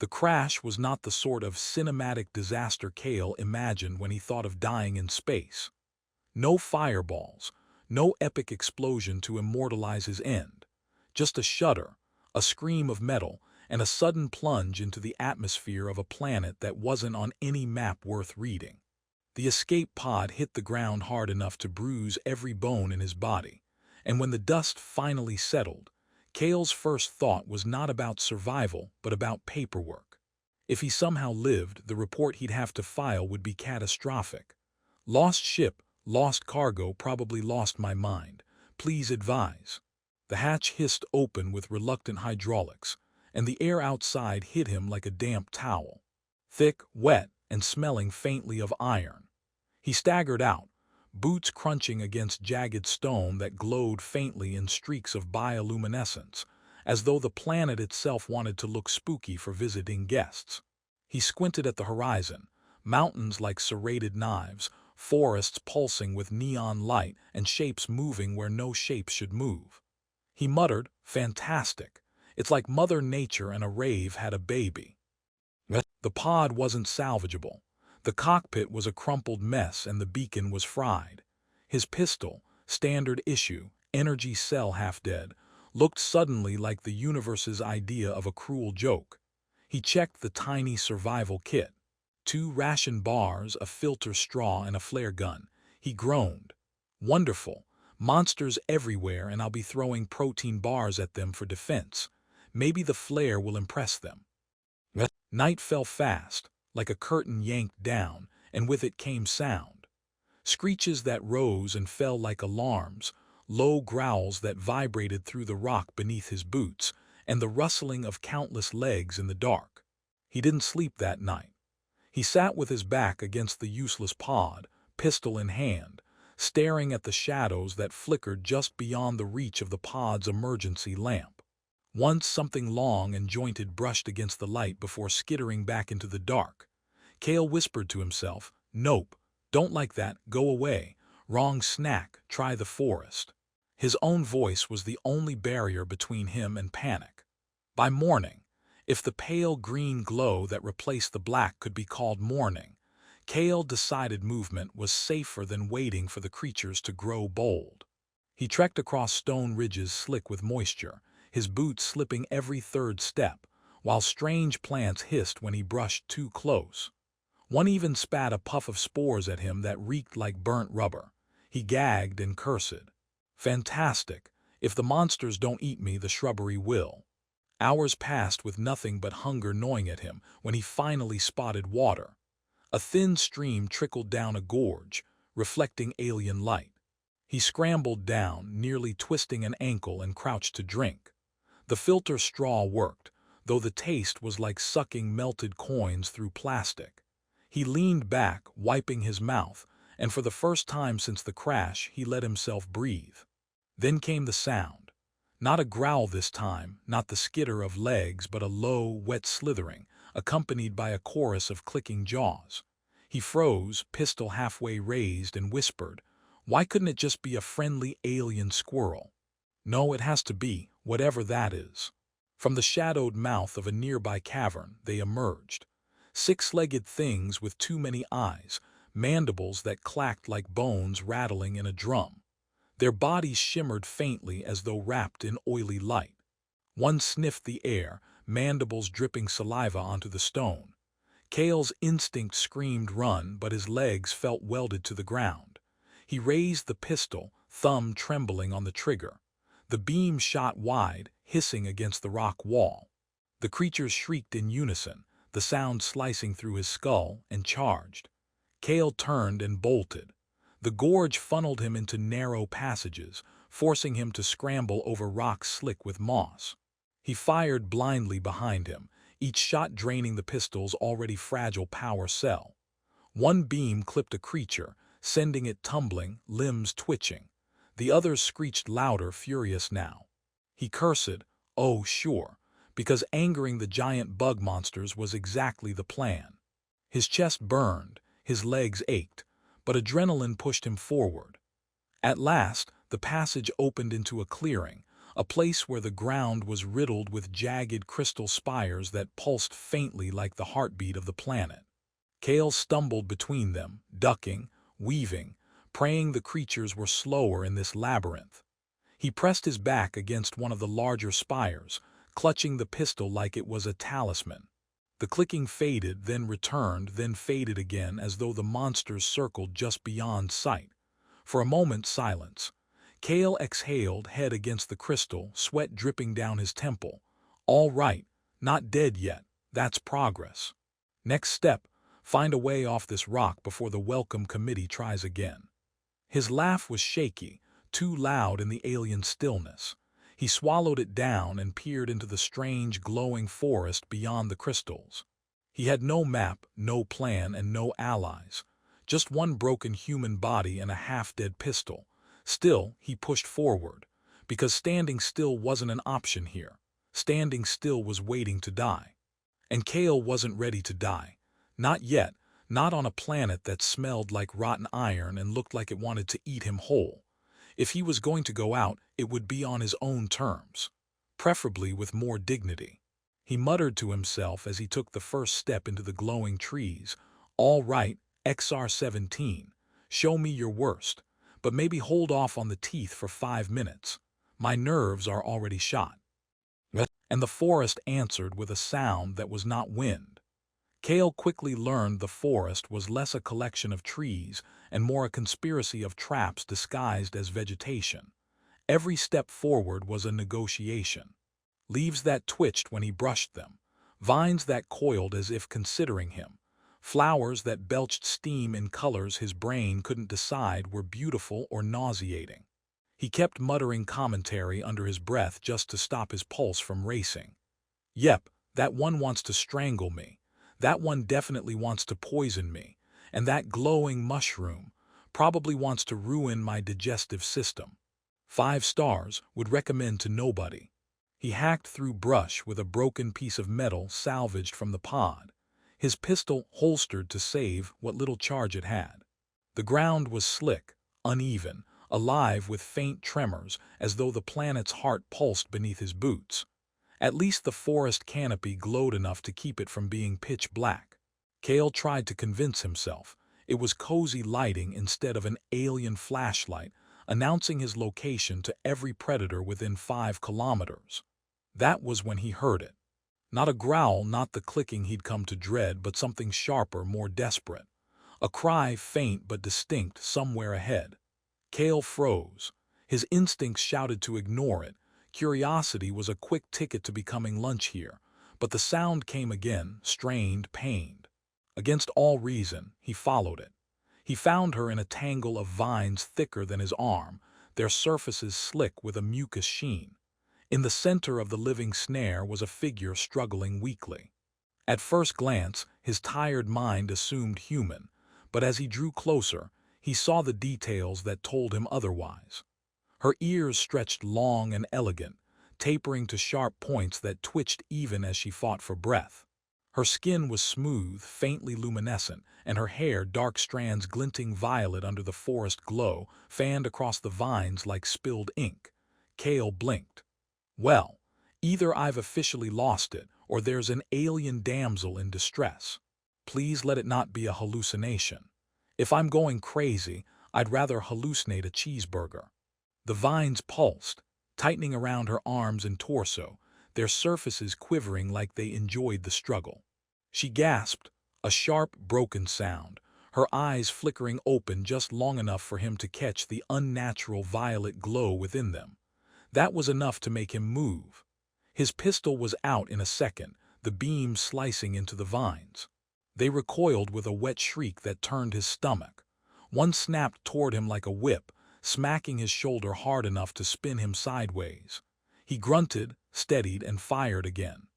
The crash was not the sort of cinematic disaster Kale imagined when he thought of dying in space. No fireballs, no epic explosion to immortalize his end. Just a shudder, a scream of metal, and a sudden plunge into the atmosphere of a planet that wasn't on any map worth reading. The escape pod hit the ground hard enough to bruise every bone in his body, and when the dust finally settled, Kale's first thought was not about survival but about paperwork. If he somehow lived, the report he'd have to file would be catastrophic. Lost ship, lost cargo, probably lost my mind. Please advise. The hatch hissed open with reluctant hydraulics, and the air outside hit him like a damp towel. Thick, wet, and smelling faintly of iron. He staggered out, boots crunching against jagged stone that glowed faintly in streaks of bioluminescence, as though the planet itself wanted to look spooky for visiting guests. He squinted at the horizon, mountains like serrated knives, forests pulsing with neon light, and shapes moving where no shapes should move. He muttered, "Fantastic. It's like Mother Nature and a rave had a baby." The pod wasn't salvageable. The cockpit was a crumpled mess and the beacon was fried. His pistol, standard issue, energy cell half dead, looked suddenly like the universe's idea of a cruel joke. He checked the tiny survival kit. 2 ration bars, a filter straw, and a flare gun. He groaned. "Wonderful. Monsters everywhere, and I'll be throwing protein bars at them for defense. Maybe the flare will impress them." Night fell fast, like a curtain yanked down, and with it came sound. Screeches that rose and fell like alarms, low growls that vibrated through the rock beneath his boots, and the rustling of countless legs in the dark. He didn't sleep that night. He sat with his back against the useless pod, pistol in hand, staring at the shadows that flickered just beyond the reach of the pod's emergency lamp. Once something long and jointed brushed against the light before skittering back into the dark. Kale whispered to himself, "Nope, don't like that, go away. Wrong snack, try the forest." His own voice was the only barrier between him and panic. By morning, if the pale green glow that replaced the black could be called morning, Kale decided movement was safer than waiting for the creatures to grow bold. He trekked across stone ridges slick with moisture, his boots slipping every third step, while strange plants hissed when he brushed too close. One even spat a puff of spores at him that reeked like burnt rubber. He gagged and cursed. "Fantastic. If the monsters don't eat me, the shrubbery will." Hours passed with nothing but hunger gnawing at him when he finally spotted water. A thin stream trickled down a gorge, reflecting alien light. He scrambled down, nearly twisting an ankle, and crouched to drink. The filter straw worked, though the taste was like sucking melted coins through plastic. He leaned back, wiping his mouth, and for the first time since the crash, he let himself breathe. Then came the sound. Not a growl this time, not the skitter of legs, but a low, wet slithering, accompanied by a chorus of clicking jaws. He froze, pistol halfway raised, and whispered, "Why couldn't it just be a friendly alien squirrel?" "No, it has to be, whatever that is." From the shadowed mouth of a nearby cavern, they emerged. 6-legged things with too many eyes, mandibles that clacked like bones rattling in a drum. Their bodies shimmered faintly as though wrapped in oily light. One sniffed the air, mandibles dripping saliva onto the stone. Kale's instinct screamed run, but his legs felt welded to the ground. He raised the pistol, thumb trembling on the trigger. The beam shot wide, hissing against the rock wall. The creatures shrieked in unison, the sound slicing through his skull, and charged. Kale turned and bolted. The gorge funneled him into narrow passages, forcing him to scramble over rocks slick with moss. He fired blindly behind him, each shot draining the pistol's already fragile power cell. One beam clipped a creature, sending it tumbling, limbs twitching. The others screeched louder, furious now. He cursed, oh sure, because angering the giant bug monsters was exactly the plan. His chest burned, his legs ached, but adrenaline pushed him forward. At last, the passage opened into a clearing, a place where the ground was riddled with jagged crystal spires that pulsed faintly like the heartbeat of the planet. Kale stumbled between them, ducking, weaving, praying the creatures were slower in this labyrinth. He pressed his back against one of the larger spires, clutching the pistol like it was a talisman. The clicking faded, then returned, then faded again as though the monsters circled just beyond sight. For a moment, silence. Kale exhaled, head against the crystal, sweat dripping down his temple. All right, not dead yet. That's progress. Next step, find a way off this rock before the welcome committee tries again. His laugh was shaky, too loud in the alien stillness. He swallowed it down and peered into the strange, glowing forest beyond the crystals. He had no map, no plan, and no allies. Just one broken human body and a half-dead pistol. Still, he pushed forward, because standing still wasn't an option here. Standing still was waiting to die. And Kale wasn't ready to die. Not yet, not on a planet that smelled like rotten iron and looked like it wanted to eat him whole. If he was going to go out, it would be on his own terms, preferably with more dignity. He muttered to himself as he took the first step into the glowing trees. All right, XR-17, show me your worst, but maybe hold off on the teeth for 5 minutes. My nerves are already shot. And the forest answered with a sound that was not wind. Kale quickly learned the forest was less a collection of trees and more a conspiracy of traps disguised as vegetation. Every step forward was a negotiation. Leaves that twitched when he brushed them, vines that coiled as if considering him, flowers that belched steam in colors his brain couldn't decide were beautiful or nauseating. He kept muttering commentary under his breath just to stop his pulse from racing. Yep, that one wants to strangle me. That one definitely wants to poison me, and that glowing mushroom probably wants to ruin my digestive system. 5 stars, would recommend to nobody. He hacked through brush with a broken piece of metal salvaged from the pod, his pistol holstered to save what little charge it had. The ground was slick, uneven, alive with faint tremors as though the planet's heart pulsed beneath his boots. At least the forest canopy glowed enough to keep it from being pitch black. Kale tried to convince himself it was cozy lighting instead of an alien flashlight, announcing his location to every predator within 5 kilometers. That was when he heard it. Not a growl, not the clicking he'd come to dread, but something sharper, more desperate. A cry, faint but distinct, somewhere ahead. Kale froze. His instincts shouted to ignore it. Curiosity was a quick ticket to becoming lunch here, but the sound came again, strained, pained. Against all reason, he followed it. He found her in a tangle of vines thicker than his arm, their surfaces slick with a mucus sheen. In the center of the living snare was a figure struggling weakly. At first glance, his tired mind assumed human, but as he drew closer, he saw the details that told him otherwise. Her ears stretched long and elegant, tapering to sharp points that twitched even as she fought for breath. Her skin was smooth, faintly luminescent, and her hair dark strands glinting violet under the forest glow, fanned across the vines like spilled ink. Kale blinked. Well, either I've officially lost it, or there's an alien damsel in distress. Please let it not be a hallucination. If I'm going crazy, I'd rather hallucinate a cheeseburger. The vines pulsed, tightening around her arms and torso, their surfaces quivering like they enjoyed the struggle. She gasped, a sharp, broken sound, her eyes flickering open just long enough for him to catch the unnatural violet glow within them. That was enough to make him move. His pistol was out in a second, the beam slicing into the vines. They recoiled with a wet shriek that turned his stomach. One snapped toward him like a whip, smacking his shoulder hard enough to spin him sideways. He grunted, steadied, and fired again.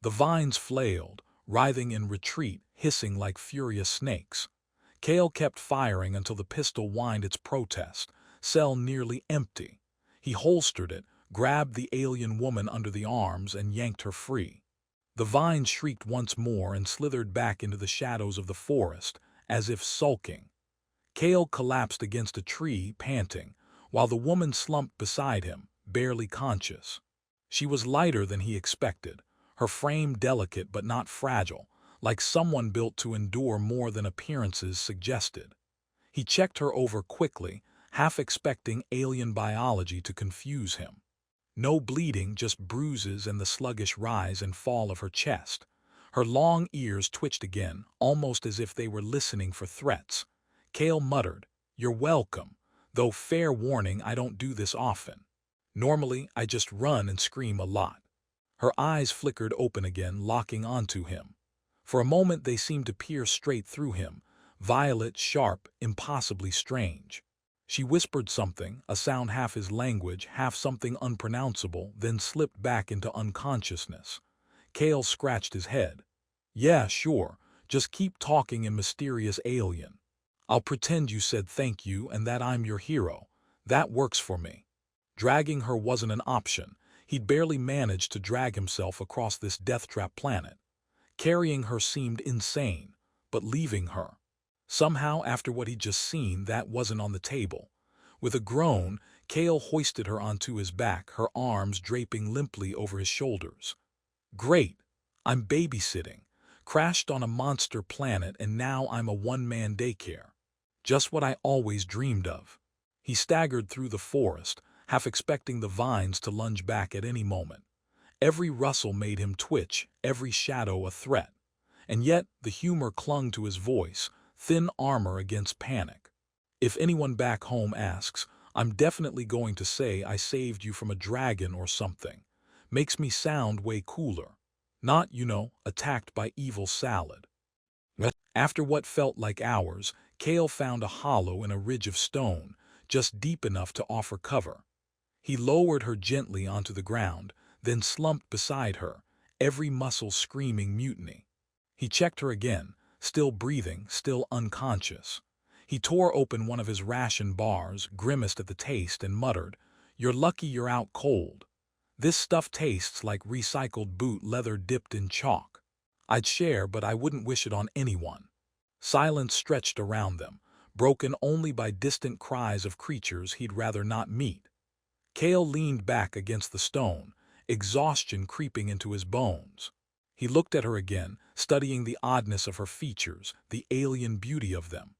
The vines flailed, writhing in retreat, hissing like furious snakes. Kale kept firing until the pistol whined its protest, cell nearly empty. He holstered it, grabbed the alien woman under the arms, and yanked her free. The vines shrieked once more and slithered back into the shadows of the forest, as if sulking. Kale collapsed against a tree, panting, while the woman slumped beside him, barely conscious. She was lighter than he expected, her frame delicate but not fragile, like someone built to endure more than appearances suggested. He checked her over quickly, half expecting alien biology to confuse him. No bleeding, just bruises and the sluggish rise and fall of her chest. Her long ears twitched again, almost as if they were listening for threats. Kale muttered, "You're welcome, though fair warning I don't do this often. Normally, I just run and scream a lot." Her eyes flickered open again, locking onto him. For a moment they seemed to peer straight through him, violet, sharp, impossibly strange. She whispered something, a sound half his language, half something unpronounceable, then slipped back into unconsciousness. Kale scratched his head. "Yeah, sure, just keep talking in mysterious alien. I'll pretend you said thank you and that I'm your hero. That works for me." Dragging her wasn't an option. He'd barely managed to drag himself across this death-trap planet. Carrying her seemed insane, but leaving her. Somehow, after what he'd just seen, that wasn't on the table. With a groan, Kale hoisted her onto his back, her arms draping limply over his shoulders. "Great. I'm babysitting. Crashed on a monster planet and now I'm a one-man daycare. Just what I always dreamed of." He staggered through the forest, half expecting the vines to lunge back at any moment. Every rustle made him twitch, every shadow a threat. And yet the humor clung to his voice, thin armor against panic. "If anyone back home asks, I'm definitely going to say I saved you from a dragon or something. Makes me sound way cooler. Not, attacked by evil salad." After what felt like hours, Kale found a hollow in a ridge of stone, just deep enough to offer cover. He lowered her gently onto the ground, then slumped beside her, every muscle screaming mutiny. He checked her again, still breathing, still unconscious. He tore open one of his ration bars, grimaced at the taste, and muttered, "You're lucky you're out cold. This stuff tastes like recycled boot leather dipped in chalk. I'd share, but I wouldn't wish it on anyone." Silence stretched around them, broken only by distant cries of creatures he'd rather not meet. Kale leaned back against the stone, exhaustion creeping into his bones. He looked at her again, studying the oddness of her features, the alien beauty of them.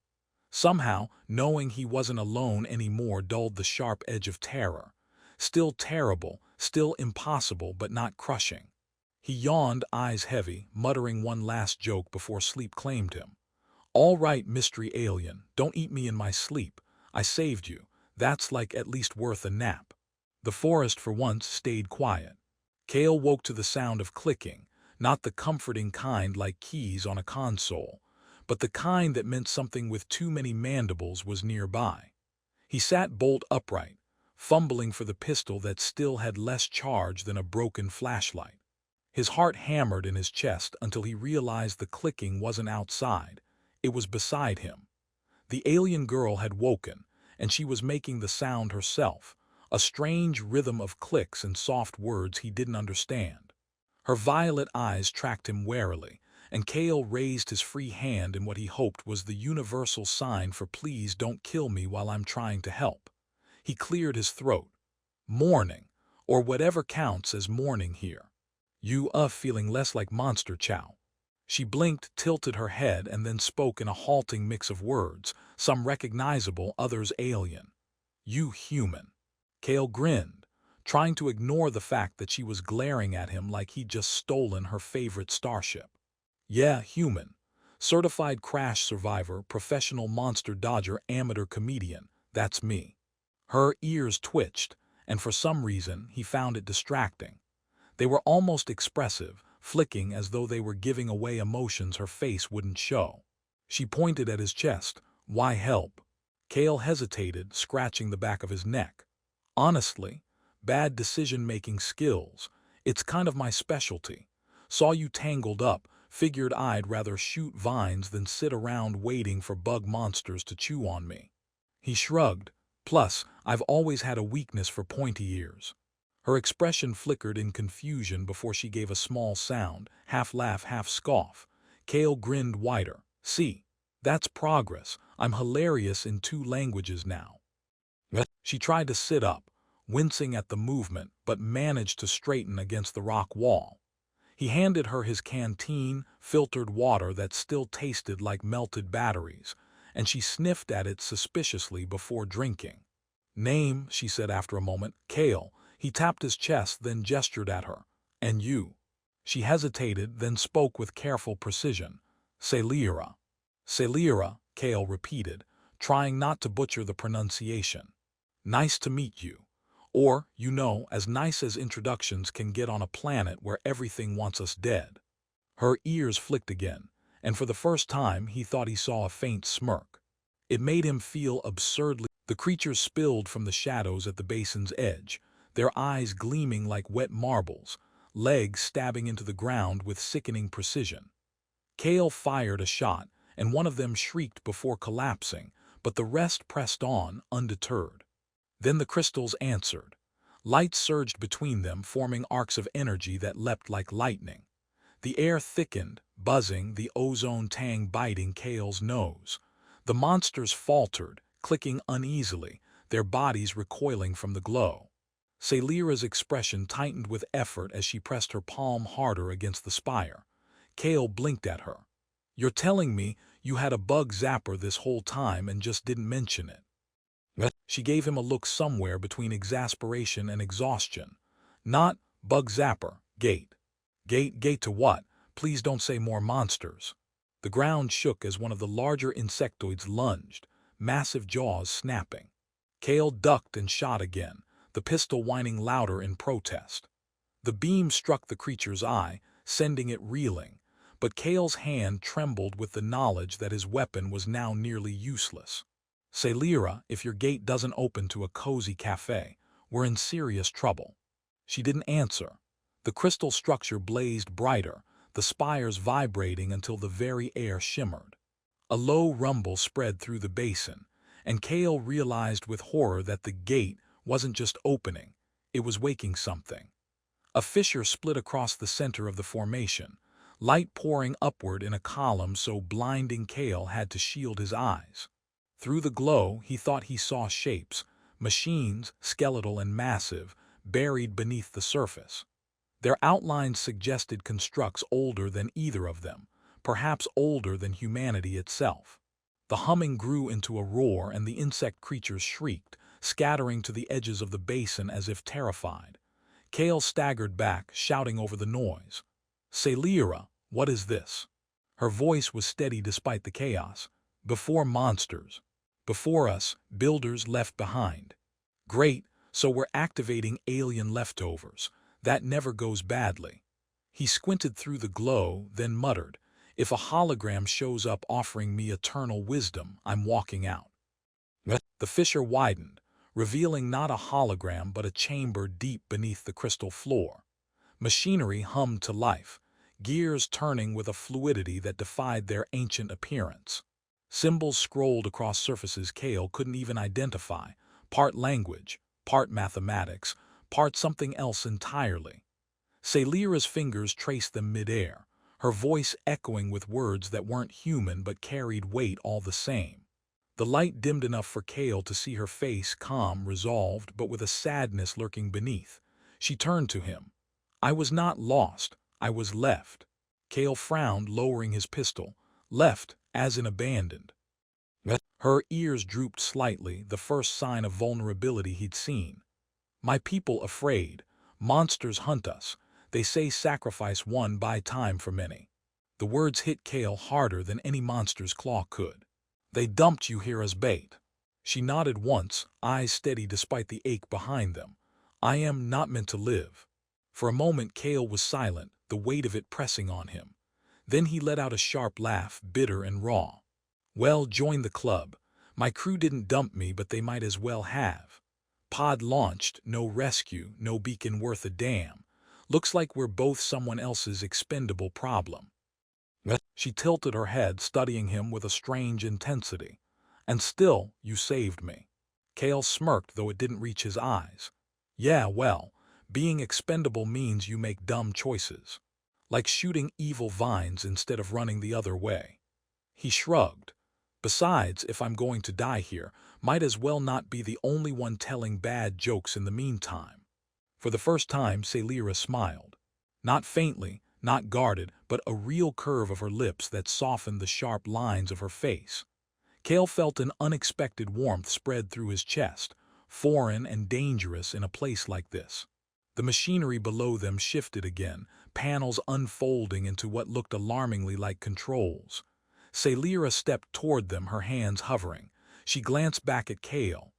Somehow, knowing he wasn't alone anymore dulled the sharp edge of terror. Still terrible, still impossible, but not crushing. He yawned, eyes heavy, muttering one last joke before sleep claimed him. "All right, mystery alien, don't eat me in my sleep. I saved you. That's like at least worth a nap." The forest for once stayed quiet. Kale woke to the sound of clicking, not the comforting kind like keys on a console, but the kind that meant something with too many mandibles was nearby. He sat bolt upright, fumbling for the pistol that still had less charge than a broken flashlight. His heart hammered in his chest until he realized the clicking wasn't outside, it was beside him. The alien girl had woken, and she was making the sound herself, a strange rhythm of clicks and soft words he didn't understand. Her violet eyes tracked him warily, and Kale raised his free hand in what he hoped was the universal sign for "please don't kill me while I'm trying to help." He cleared his throat. "Morning, or whatever counts as morning here. You feeling less like monster chow." She blinked, tilted her head, and then spoke in a halting mix of words, some recognizable, others alien. "You human." Kale grinned, trying to ignore the fact that she was glaring at him like he'd just stolen her favorite starship. "Yeah, human. Certified crash survivor, professional monster dodger, amateur comedian. That's me." Her ears twitched, and for some reason he found it distracting. They were almost expressive, flicking as though they were giving away emotions her face wouldn't show. She pointed at his chest. "Why help?" Kale hesitated, scratching the back of his neck. "Honestly, bad decision-making skills. It's kind of my specialty. Saw you tangled up, figured I'd rather shoot vines than sit around waiting for bug monsters to chew on me." He shrugged. "Plus, I've always had a weakness for pointy ears." Her expression flickered in confusion before she gave a small sound, half laugh, half scoff. Kale grinned wider. "See, that's progress. I'm hilarious in 2 languages now." She tried to sit up, wincing at the movement but managed to straighten against the rock wall. He handed her his canteen, filtered water that still tasted like melted batteries, and she sniffed at it suspiciously before drinking. "Name," she said after a moment. "Kale." He tapped his chest, then gestured at her. "And you?" She hesitated, then spoke with careful precision. "Celira." "Celira," Kale repeated, trying not to butcher the pronunciation. "Nice to meet you. Or, as nice as introductions can get on a planet where everything wants us dead." Her ears flicked again, and for the first time he thought he saw a faint smirk. It made him feel absurdly. The creatures spilled from the shadows at the basin's edge, their eyes gleaming like wet marbles, legs stabbing into the ground with sickening precision. Kale fired a shot, and one of them shrieked before collapsing, but the rest pressed on, undeterred. Then the crystals answered. Light surged between them, forming arcs of energy that leapt like lightning. The air thickened, buzzing, the ozone tang biting Kale's nose. The monsters faltered, clicking uneasily, their bodies recoiling from the glow. Celira's expression tightened with effort as she pressed her palm harder against the spire. Kale blinked at her. "You're telling me you had a bug zapper this whole time and just didn't mention it?" She gave him a look somewhere between exasperation and exhaustion. "Not bug zapper, gate." Gate to what? Please don't say more monsters." The ground shook as one of the larger insectoids lunged, massive jaws snapping. Kale ducked and shot again, the pistol whining louder in protest. The beam struck the creature's eye, sending it reeling, but Kale's hand trembled with the knowledge that his weapon was now nearly useless. "Celira, if your gate doesn't open to a cozy cafe, we're in serious trouble." She didn't answer. The crystal structure blazed brighter, the spires vibrating until the very air shimmered. A low rumble spread through the basin, and Kale realized with horror that the gate wasn't just opening, it was waking something. A fissure split across the center of the formation, light pouring upward in a column so blinding Kale had to shield his eyes. Through the glow, he thought he saw shapes, machines, skeletal and massive, buried beneath the surface. Their outlines suggested constructs older than either of them, perhaps older than humanity itself. The humming grew into a roar and the insect creatures shrieked, scattering to the edges of the basin as if terrified. Kale staggered back, shouting over the noise. "Celira, what is this?" Her voice was steady despite the chaos. "Before monsters. Before us, builders left behind." "Great, so we're activating alien leftovers. That never goes badly." He squinted through the glow, then muttered, "If a hologram shows up offering me eternal wisdom, I'm walking out." The fissure widened, revealing not a hologram but a chamber deep beneath the crystal floor. Machinery hummed to life, gears turning with a fluidity that defied their ancient appearance. Symbols scrolled across surfaces Kale couldn't even identify, part language, part mathematics, part something else entirely. Celira's fingers traced them midair, her voice echoing with words that weren't human but carried weight all the same. The light dimmed enough for Kale to see her face, calm, resolved, but with a sadness lurking beneath. She turned to him. "I was not lost, I was left." Kale frowned, lowering his pistol. "Left, as in abandoned." Her ears drooped slightly, the first sign of vulnerability he'd seen. "My people afraid. Monsters hunt us. They say sacrifice one buy time for many." The words hit Kale harder than any monster's claw could. "They dumped you here as bait." She nodded once, eyes steady despite the ache behind them. "I am not meant to live." For a moment Kale was silent, the weight of it pressing on him. Then he let out a sharp laugh, bitter and raw. "Well, join the club. My crew didn't dump me, but they might as well have. Pod launched, no rescue, no beacon worth a damn. Looks like we're both someone else's expendable problem." She tilted her head, studying him with a strange intensity. "And still, you saved me." Kale smirked, though it didn't reach his eyes. "Yeah, well, being expendable means you make dumb choices. Like shooting evil vines instead of running the other way." He shrugged. Besides, if I'm going to die here, might as well not be the only one telling bad jokes in the meantime. For the first time, Celira smiled. Not faintly, not guarded, but a real curve of her lips that softened the sharp lines of her face. Cale felt an unexpected warmth spread through his chest, foreign and dangerous in a place like this. The machinery below them shifted again, panels unfolding into what looked alarmingly like controls. Celira stepped toward them, her hands hovering. She glanced back at Cale.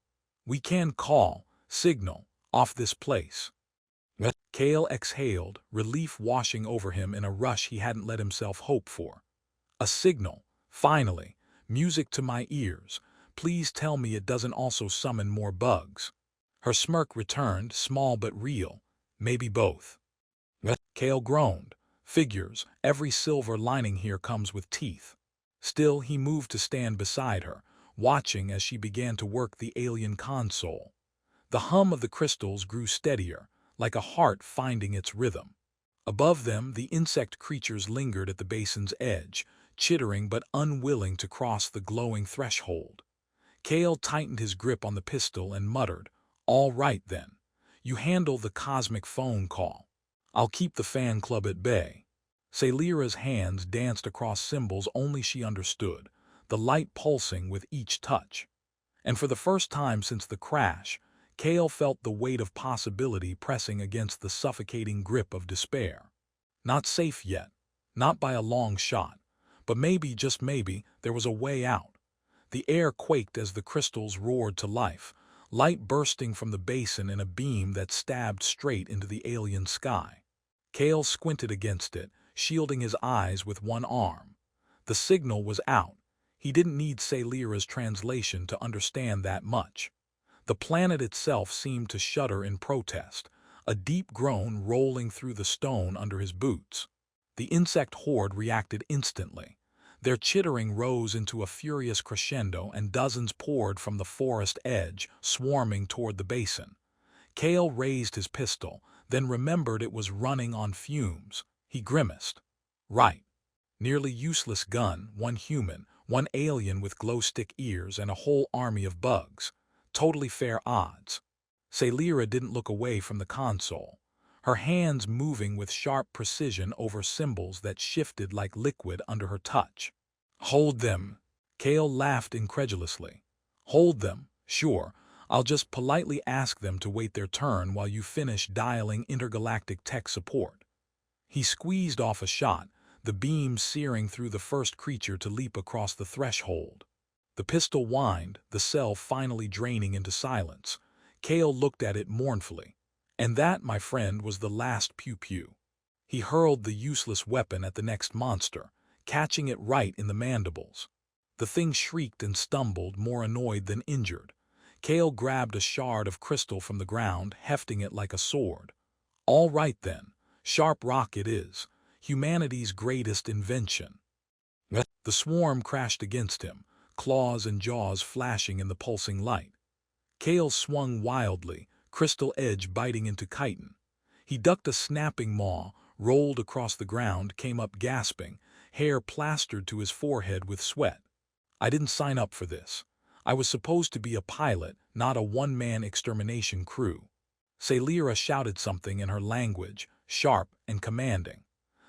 "We can call, signal, off this place." Cale exhaled, relief washing over him in a rush he hadn't let himself hope for. "A signal, finally. Music to my ears. Please tell me it doesn't also summon more bugs." Her smirk returned, small but real. "Maybe both." Cale groaned. "Figures, every silver lining here comes with teeth." Still, he moved to stand beside her, watching as she began to work the alien console. The hum of the crystals grew steadier, like a heart finding its rhythm. Above them, the insect creatures lingered at the basin's edge, chittering but unwilling to cross the glowing threshold. Cale tightened his grip on the pistol and muttered, "All right then. You handle the cosmic phone call. I'll keep the fan club at bay." Celira's hands danced across symbols only she understood, the light pulsing with each touch. And for the first time since the crash, Cale felt the weight of possibility pressing against the suffocating grip of despair. Not safe yet, not by a long shot, but maybe, just maybe, there was a way out. The air quaked as the crystals roared to life, light bursting from the basin in a beam that stabbed straight into the alien sky. Cale squinted against it, shielding his eyes with one arm. The signal was out. He didn't need Celira's translation to understand that much. The planet itself seemed to shudder in protest, a deep groan rolling through the stone under his boots. The insect horde reacted instantly. Their chittering rose into a furious crescendo, and dozens poured from the forest edge, swarming toward the basin. Cale raised his pistol, then remembered it was running on fumes. He grimaced. Right. Nearly useless gun, one human, one alien with glow-stick ears, and a whole army of bugs. Totally fair odds. Celira didn't look away from the console, her hands moving with sharp precision over symbols that shifted like liquid under her touch. "Hold them." Cale laughed incredulously. "Hold them? Sure. I'll just politely ask them to wait their turn while you finish dialing intergalactic tech support." He squeezed off a shot, the beam searing through the first creature to leap across the threshold. The pistol whined, the cell finally draining into silence. Cale looked at it mournfully. And that, my friend, was the last pew-pew. He hurled the useless weapon at the next monster, catching it right in the mandibles. The thing shrieked and stumbled, more annoyed than injured. Cale grabbed a shard of crystal from the ground, hefting it like a sword. "All right then, sharp rock it is, humanity's greatest invention." The swarm crashed against him, claws and jaws flashing in the pulsing light. Cale swung wildly, crystal edge biting into chitin. He ducked a snapping maw, rolled across the ground, came up gasping, hair plastered to his forehead with sweat. "I didn't sign up for this. I was supposed to be a pilot, not a one-man extermination crew." Celira shouted something in her language, sharp and commanding.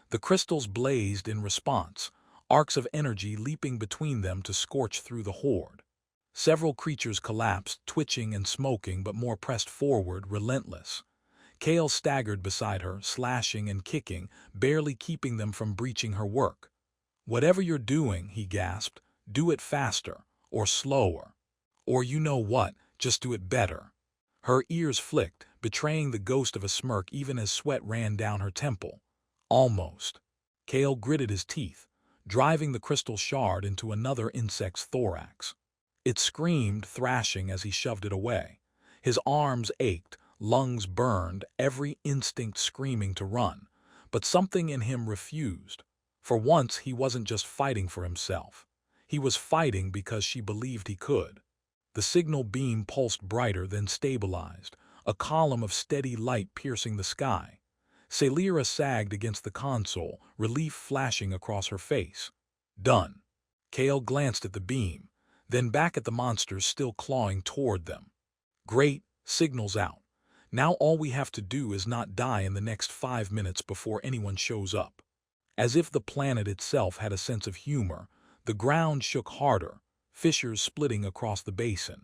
The crystals blazed in response, arcs of energy leaping between them to scorch through the horde. Several creatures collapsed, twitching and smoking, but more pressed forward, relentless. Cale staggered beside her, slashing and kicking, barely keeping them from breaching her work. "Whatever you're doing," he gasped, "do it faster, or slower. Or you know what, just do it better." Her ears flicked, betraying the ghost of a smirk even as sweat ran down her temple. "Almost." Cale gritted his teeth, driving the crystal shard into another insect's thorax. It screamed, thrashing as he shoved it away. His arms ached, lungs burned, every instinct screaming to run. But something in him refused. For once, he wasn't just fighting for himself. He was fighting because she believed he could. The signal beam pulsed brighter, then stabilized, a column of steady light piercing the sky. Celira sagged against the console, relief flashing across her face. "Done." Kale glanced at the beam, then back at the monsters still clawing toward them. Great, signals out. Now all we have to do is not die in the next 5 minutes before anyone shows up. As if the planet itself had a sense of humor, the ground shook harder, fissures splitting across the basin.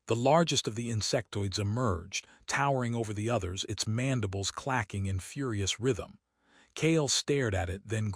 The largest of the insectoids emerged, towering over the others, its mandibles clacking in furious rhythm. Kale stared at it, then